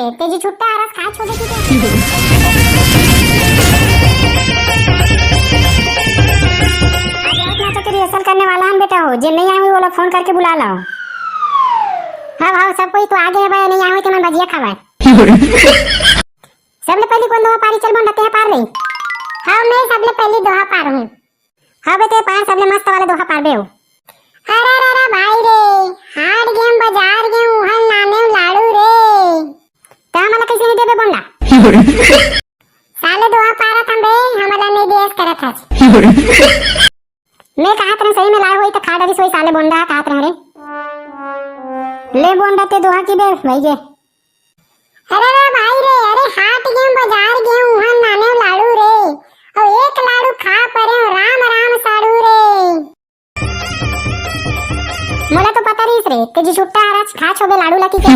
बे तेजी छुट्टा आरस खा छोड़े की आज तो रिहर्सल करने वाला हम बेटा हो, जे नहीं आए वो लोग फोन करके बुला लाओ। हाँ हाँ सब कोई तो आगे है भाई, नहीं आए तो मैं भजिया खावा सबले पहली कौन दोहा पारी चल बनते हैं पार नहीं। हाँ मैं सबले पहली दोहा पार हूँ। हाँ बेटे पार सबले मस्त वाले दोहा पार बे हो। अरे अरे भाई रे हार गेम बाजार गेम हल नाने लाड़ू रे ता मला कैसे नहीं देबे बोंडा साले दोहा पारा था बे हमरा नहीं देस करत था मैं कहा तरह सही में लाए होई तो खा डरी सोई साले बोंडा कहा तरह रे ले बोंडा ते दोहा की बे भाई जे। अरे भाई रे अरे हाट गेम बाजार गेम हल नाने लाड़ू रे और एक लाड़ू खा परे राम राम साड़ू रे मला तो पता नहीं रे तेजी छुट्टा आरस खा छोबे लाड़ू लकी के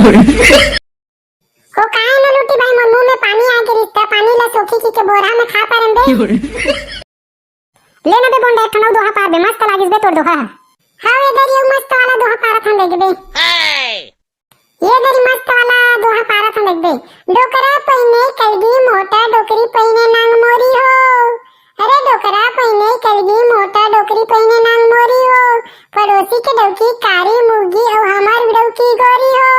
को काहे न लूटी भाई मन मुंह में पानी आ के रिश्ता पानी ला सोखी की के बोरा में खा परम बे ले न बे बोंडा एक दोहा पार बे मस्त लागिस बे तोर दोहा। हां ये दरी मस्त वाला दोहा पारा था देख बे ये दरी मस्त वाला दोहा पारा था देख बे डोकरा पहिने कलगी मोटा डोकरी पहिने नांग मोरी हो। अरे डोकरा पहिने कलगी मोटा डोकरी पहिने नांग मोरी हो पड़ोसी के डौकी कारी मुर्गी और हमार डौकी गोरी हो।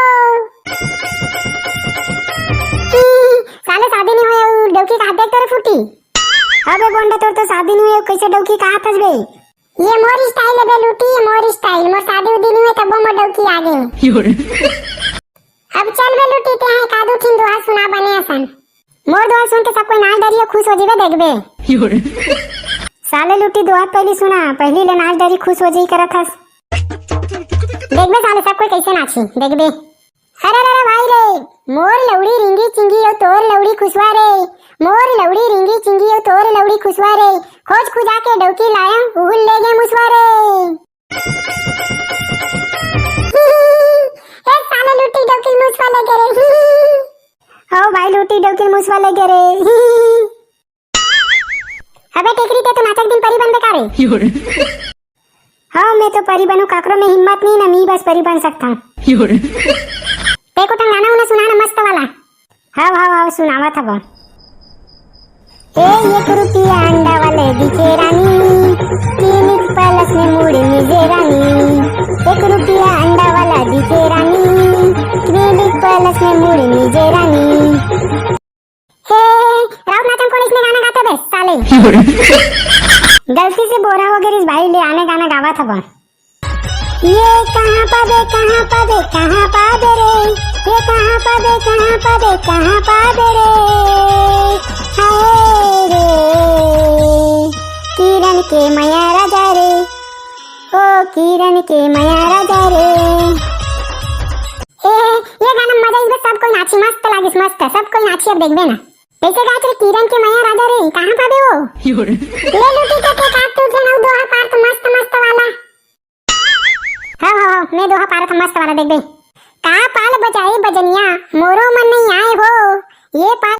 साले शादी नहीं हुई डौकी का देख तेरे फूटी अबे बोंडा तोर तो शादी नहीं हुई कैसे डौकी का हाथ बे ये मोर स्टाइल है बे लूटी ये मोर स्टाइल मोर शादी उदी नहीं हुई तब मोर डौकी आ गई अब चल बे लूटी ते हैं कादू थिन दोहा सुना बने असन मोर दोहा सुन के सब कोई नाच डरियो खुश हो जीवे देख बे साले लूटी दोहा पहली सुना पहली ले नाच डरी खुश हो जी करत हस देख बे साले सब कोई कैसे नाची देख बे। अरे अरे भाई रे मोर लौड़ी रिंगी चिंगी और तोर लौड़ी खुशवा रे मोर लौड़ी रिंगी चिंगी और तोर लौड़ी खुशवा रे खोज खुजा के डौकी लाया उहुल ले गए मुसवा रे ए साले लूटी डौकी मुसवा ले गए रे हो भाई लूटी डौकी मुसवा ले गए रे अबे टेकरी ते तो नाटक दिन परी बन बेकारे हाँ मैं तो परी बनू काकरो में हिम्मत नहीं ना मी बस परी बन सकता देखो तो गाना उन्हें सुनाना मस्त वाला। हाँ हाँ हाँ सुनावा था वो ए एक रुपया अंडा वाले दिखे रानी क्लिनिक पैलेस में मुड़ी मिजे रानी एक रुपया अंडा वाला दिखे रानी क्लिनिक पैलेस में मुड़ी मिजे रानी हे राउत नाचन कौन इसमें गाना गाते बे साले गलती से बोरा हो गई भाई ले आने गाना गावा था वो ये कहाँ पाबे रे ये कहाँ पाबे रे हाय रे किरण के माया राजा रे ओ किरण के माया राजा रे ये गाना मजा इस सब कोई नाची मस्त लागिस मस्त सब कोई नाची अब देखबे ना कैसे गात रे किरण के माया राजा रे कहाँ पाबे हो ले लूटी के काट तू जन दोहा पार तो मस्त वाला। हाँ मैं दोहा पारा था मस्त वाला देख बे का पाल बजाई बजनिया मोरो मन नहीं आए हो ये पाल